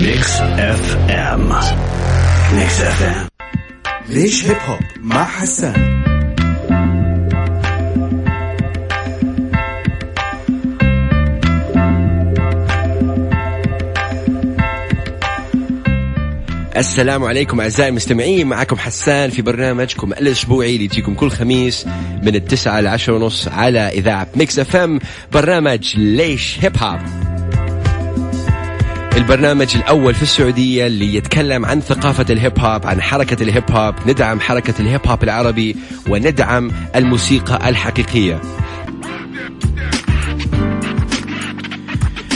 ميكس اف ام. ميكس اف ام. ليش هيب هوب مع حسان. السلام عليكم أعزائي المستمعين، معكم حسان في برنامجكم الأسبوعي اللي يجيكم كل خميس من 9 ل 10:30 على إذاعة ميكس اف ام، برنامج ليش هيب هوب، البرنامج الأول في السعودية اللي يتكلم عن ثقافة الهيب هوب، عن حركة الهيب هوب، ندعم حركة الهيب هوب العربي وندعم الموسيقى الحقيقية.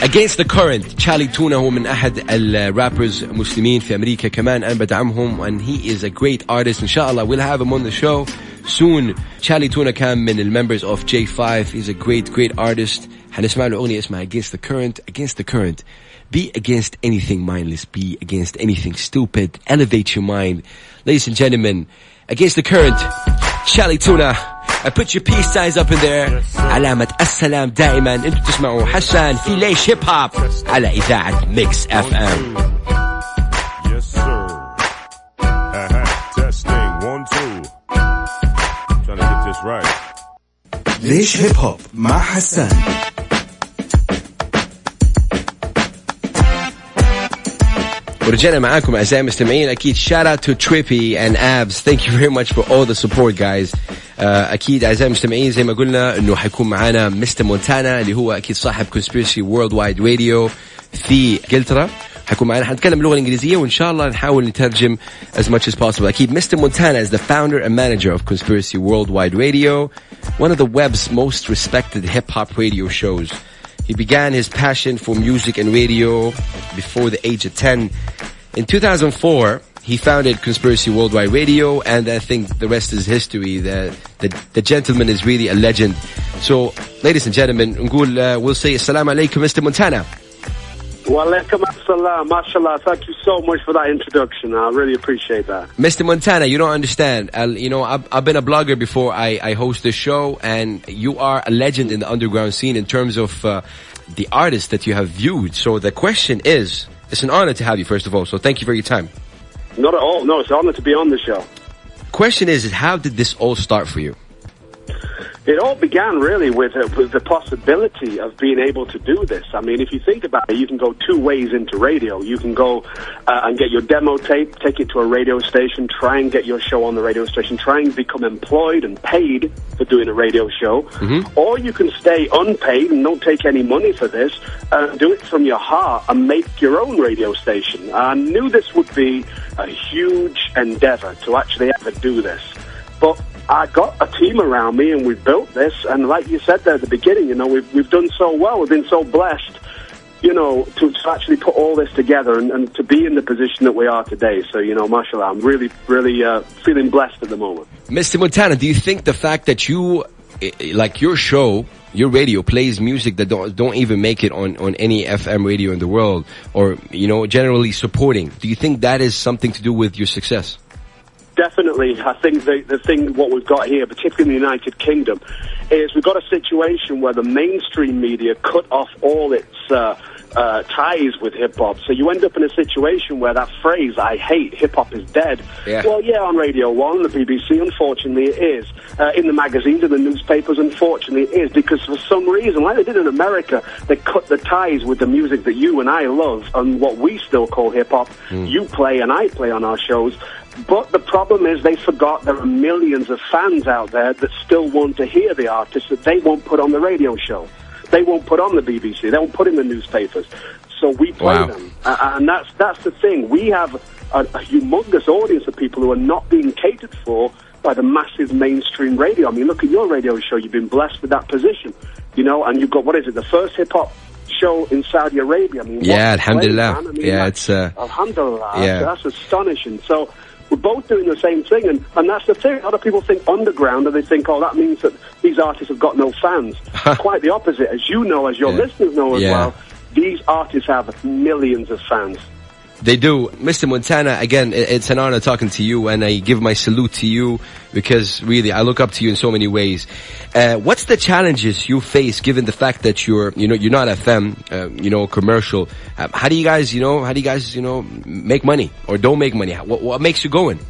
Against the Current، تشارلي تونا هو من أحد الرابرز مسلمين في أمريكا، كمان أنا بدعمهم and he is a great artist. إن شاء الله we'll have him on the show soon. تشارلي تونا كان من المembers of J5. He's a great artist. هنسمع له أغنية اسمها Against the Current. Against the Current. Be against anything mindless. Be against anything stupid. Elevate your mind. Ladies and gentlemen, Against the Current, Tchali Tuna. I put your peace signs up in there. علامة السلام دائما. انتوا تسمعوا حسان في ليش هيب هوب على إذاعة ميكس اف ام. Yes sir. Testing 1 2. Trying to get this right. ليش هيب هوب مع حسان. ورجعنا معاكم أعزائي المستمعين. أكيد shout out to Trippy and Abs. Thank you very much for all the support guys. أكيد أعزائي المستمعين زي ما قلنا إنه حيكون معانا ميستا مونتانا اللي هو أكيد صاحب Conspiracy Worldwide Radio في إنجلترا. حيكون معانا، حنتكلم اللغة الإنجليزية وإن شاء الله نحاول نترجم as much as possible. أكيد Mista Montana is the founder and manager of Conspiracy Worldwide Radio, one of the web's most respected hip-hop radio shows. He began his passion for music and radio before the age of 10. In 2004, he founded Conspiracy Worldwide Radio, and I think the rest is history. The gentleman is really a legend. So, ladies and gentlemen, we'll say Assalamu alaikum, Mr. Montana. Wa alaikum assalam, mashallah. Thank you so much for that introduction. I really appreciate that. Mr. Montana, you don't understand. I've been a blogger before I host this show, and you are a legend in the underground scene in terms of the artists that you have viewed. So the question is, it's an honor to have you, first of all. So thank you for your time. Not at all. No, it's an honor to be on the show. Question is how did this all start for you? It all began really with the possibility of being able to do this. I mean, if you think about it, you can go two ways into radio. You can go and get your demo tape, take it to a radio station, try and get your show on the radio station, try and become employed and paid for doing a radio show. Mm-hmm. Or you can stay unpaid and don't take any money for this, do it from your heart and make your own radio station. I knew this would be a huge endeavor to actually ever do this. But I got a team around me and we built this, and like you said there at the beginning, we've done so well, we've been so blessed, to actually put all this together and to be in the position that we are today. So, mashallah, I'm really feeling blessed at the moment. Mr. Montana, do you think the fact that you, like your show, your radio plays music that don't even make it on any FM radio in the world, or, generally supporting, do you think that is something to do with your success? Definitely. I think the thing, what we've got here, particularly in the United Kingdom, is we've got a situation where the mainstream media cut off all its ties with hip-hop. So you end up in a situation where that phrase, I hate hip-hop is dead. Yeah. Well, yeah, on Radio 1, the BBC, unfortunately it is. In the magazines and the newspapers, unfortunately it is. Because for some reason, like they did in America, they cut the ties with the music that you and I love and what we still call hip-hop. You play and I play on our shows. But the problem is they forgot there are millions of fans out there that still want to hear the artists that they won't put on the radio show. They won't put on the BBC. They won't put in the newspapers. So we play them. And that's the thing. We have a humongous audience of people who are not being catered for by the massive mainstream radio. I mean, look at your radio show. You've been blessed with that position. And you've got, the first hip-hop show in Saudi Arabia. I mean, yeah, alhamdulillah. It's alhamdulillah. Yeah. That's astonishing. So we're both doing the same thing, and that's the thing. A lot of people think underground, and they think, that means that these artists have got no fans. Quite the opposite. As you know, as your listeners know as well, these artists have millions of fans. They do. Mr. Montana, again, it's an honor talking to you, and I give my salute to you because really I look up to you in so many ways. What's the challenges you face given the fact that you're not FM, commercial? How do you guys, make money or don't make money? What makes you going?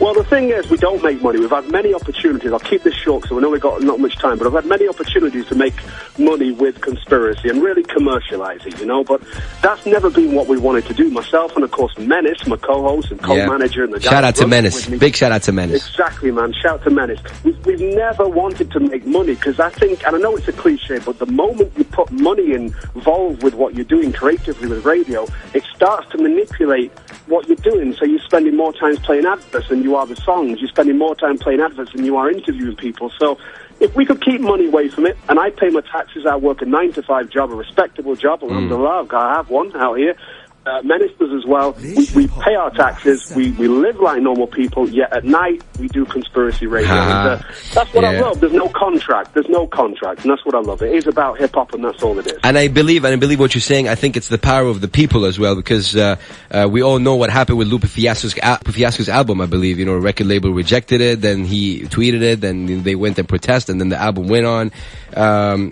Well, the thing is, we don't make money. We've had many opportunities. I'll keep this short because I know we've got not much time, but I've had many opportunities to make money with Conspiracy and really commercialise it, But that's never been what we wanted to do. Myself and, of course, Menace, my co-host and co-manager. And the shout out to Menace. Big shout out to Menace. Exactly, man. Shout out to Menace. We've never wanted to make money because I think, and I know it's a cliche, but the moment you put money involved with what you're doing creatively with radio, it starts to manipulate what you're doing. So you're spending more time playing adverts than you are the songs. You're spending more time playing adverts than you are interviewing people. So if we could keep money away from it, and I pay my taxes, I work a 9-to-5 job, a respectable job, alhamdulillah, I have one out here. Menace does as well. We pay our taxes. We live like normal people. Yet at night we do Conspiracy Radio. That's what I love. There's no contract. And that's what I love. It is about hip hop, and that's all it is. And I believe what you're saying. I think it's the power of the people as well, because we all know what happened with Lupe Fiasco's album. I believe a record label rejected it, then he tweeted it, then they went and protested, and then the album went on.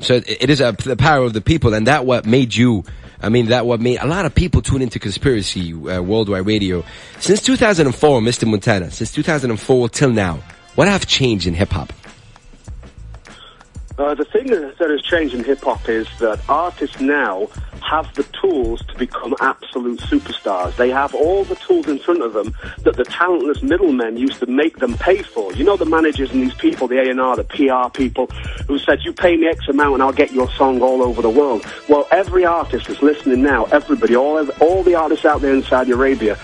So it is the power of the people, and that what made you. What made a lot of people tune into Conspiracy Worldwide Radio. Since 2004, Mr. Montana, since 2004 till now, what have changed in hip-hop? The thing that has changed in hip-hop is that artists now have the tools to become absolute superstars. They have all the tools in front of them that the talentless middlemen used to make them pay for. The managers and these people, the A&R, the PR people, who said, you pay me X amount and I'll get your song all over the world. Well, every artist is listening now, everybody, all the artists out there in Saudi Arabia,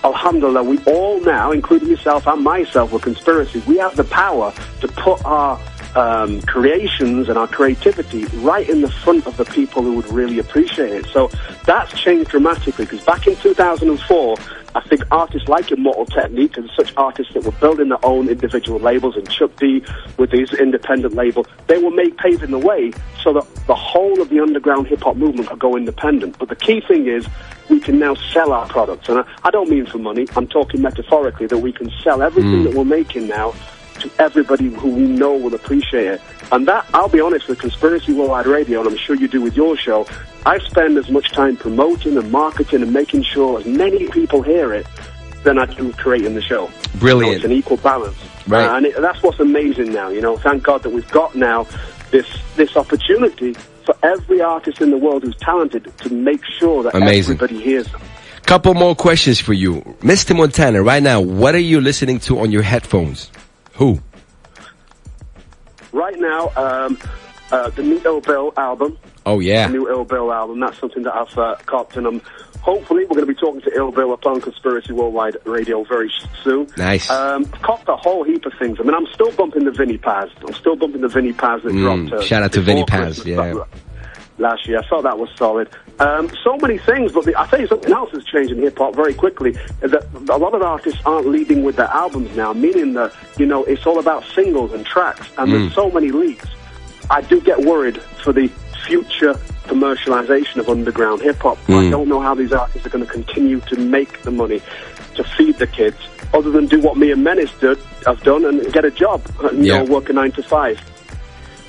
alhamdulillah, we all now, including yourself and myself with Conspiracy, we have the power to put our creations and our creativity right in the front of the people who would really appreciate it. So that's changed dramatically, because back in 2004, I think artists like Immortal Technique and such artists that were building their own individual labels, and Chuck D with his independent label, they were paving the way so that the whole of the underground hip-hop movement could go independent. But the key thing is we can now sell our products. And I don't mean for money, I'm talking metaphorically, that we can sell everything that we're making now to everybody who we know will appreciate it. And that, I'll be honest, with Conspiracy Worldwide Radio, and I'm sure you do with your show, I spend as much time promoting and marketing and making sure as many people hear it than I do creating the show. Brilliant. It's an equal balance. Right. And that's what's amazing now. Thank God that we've got now this opportunity for every artist in the world who's talented to make sure that everybody hears them. Couple more questions for you. Mr. Montana, right now, what are you listening to on your headphones? Who? Right now, the new Ill Bill album. Oh, yeah. The new Ill Bill album. That's something that I've copped, and hopefully we're going to be talking to Ill Bill upon Conspiracy Worldwide Radio very soon. Nice. I've copped a whole heap of things. I'm still bumping the Vinnie Paz. that dropped. Shout out to Vinnie Paz, last year. I thought that was solid. So many things, but I tell you something else has changed in hip-hop very quickly, is that a lot of artists aren't leading with their albums now, meaning that, it's all about singles and tracks, and there's so many leaks. I do get worried for the future commercialization of underground hip-hop. I don't know how these artists are going to continue to make the money to feed the kids, other than do what me and Menace have done and get a job, work a 9 to 5.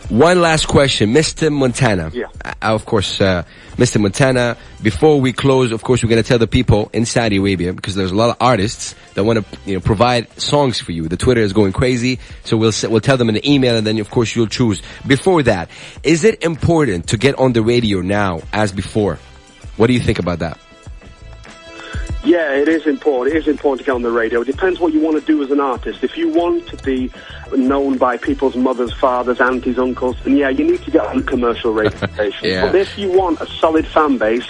One last question, Mr. Montana. Yeah. Of course, Mr. Montana, before we close, of course, we're going to tell the people in Saudi Arabia, because there's a lot of artists that want to, provide songs for you. The Twitter is going crazy, so we'll tell them in the email, and then, of course, you'll choose. Before that, is it important to get on the radio now as before? What do you think about that? Yeah, it is important. It is important to get on the radio. It depends what you want to do as an artist. If you want to be known by people's mothers, fathers, aunties, uncles, then you need to get on a commercial radio station. But if you want a solid fan base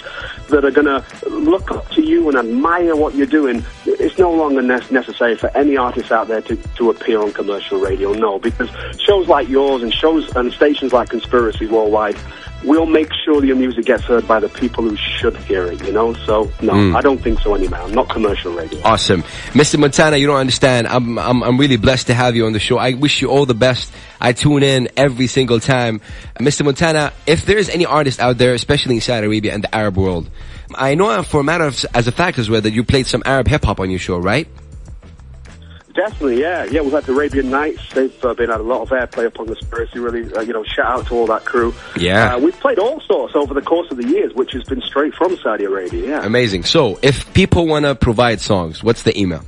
that are going to look up to you and admire what you're doing, it's no longer necessary for any artist out there to appear on commercial radio. No, because shows like yours and shows and stations like Conspiracy Worldwide, we'll make sure your music gets heard by the people who should hear it, you know? So, no, I don't think so anymore. I'm not commercial radio. Awesome. Mr. Montana, you don't understand. I'm really blessed to have you on the show. I wish you all the best. I tune in every single time. Mr. Montana, if there's any artist out there, especially in Saudi Arabia and the Arab world, I know for a matter of, as a fact as well, that you played some Arab hip-hop on your show, right? Definitely, yeah. Yeah, we've had the Arabian Nights. They've been at a lot of airplay upon Conspiracy, really. Shout out to all that crew. Yeah. We've played all sorts over the course of the years, which has been straight from Saudi Arabia, yeah. Amazing. So, if people want to provide songs, what's the email?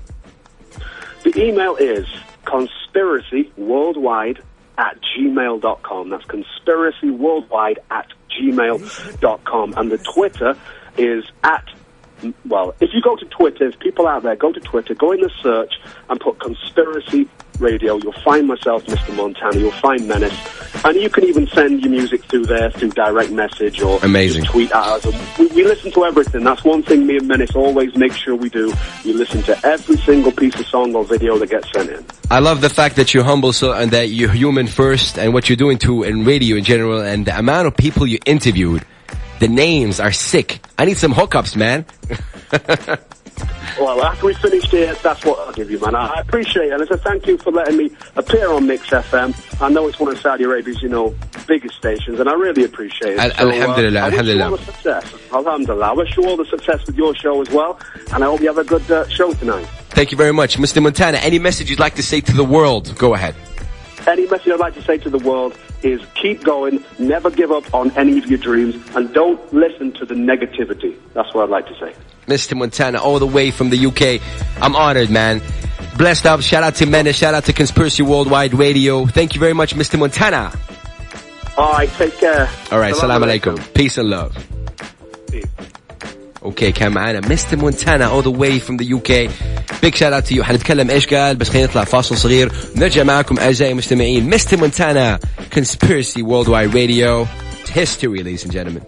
The email is conspiracyworldwide@gmail.com. That's conspiracyworldwide@gmail.com. And the Twitter is if you go to Twitter, if people out there go to Twitter, go in the search and put Conspiracy Radio, you'll find myself, Mista Montana, you'll find Menace, and you can even send your music through there, through direct message or Amazing. Just tweet at us. And we listen to everything. That's one thing me and Menace always make sure we do. We listen to every single piece of song or video that gets sent in. I love the fact that you're humble and that you're human first, and what you're doing too in radio in general, and the amount of people you interviewed. The names are sick. I need some hookups, man. Well, after we finish here, that's what I'll give you, man. I appreciate it. And as a thank you for letting me appear on Mix FM. I know it's one of Saudi Arabia's, biggest stations, and I really appreciate it. Alhamdulillah, alhamdulillah. I wish you all the success. Alhamdulillah. I wish you all the success with your show as well, and I hope you have a good show tonight. Thank you very much. Mr. Montana, any message you'd like to say to the world? Go ahead. Any message I'd like to say to the world is keep going, never give up on any of your dreams, and don't listen to the negativity. That's what I'd like to say. Mr. Montana, all the way from the UK. I'm honored, man. Blessed up. Shout out to Menace. Shout out to Conspiracy Worldwide Radio. Thank you very much, Mr. Montana. All right, take care. All right, salam alaikum. Peace and love. Peace. اوكي كان معانا مستر مونتانا all the way from the UK. big shout out to you. حنتكلم ايش قال بس خلينا نطلع فاصل صغير نرجع معكم اعزائي المستمعين. مستر مونتانا Conspiracy Worldwide Radio. History, ladies and gentlemen.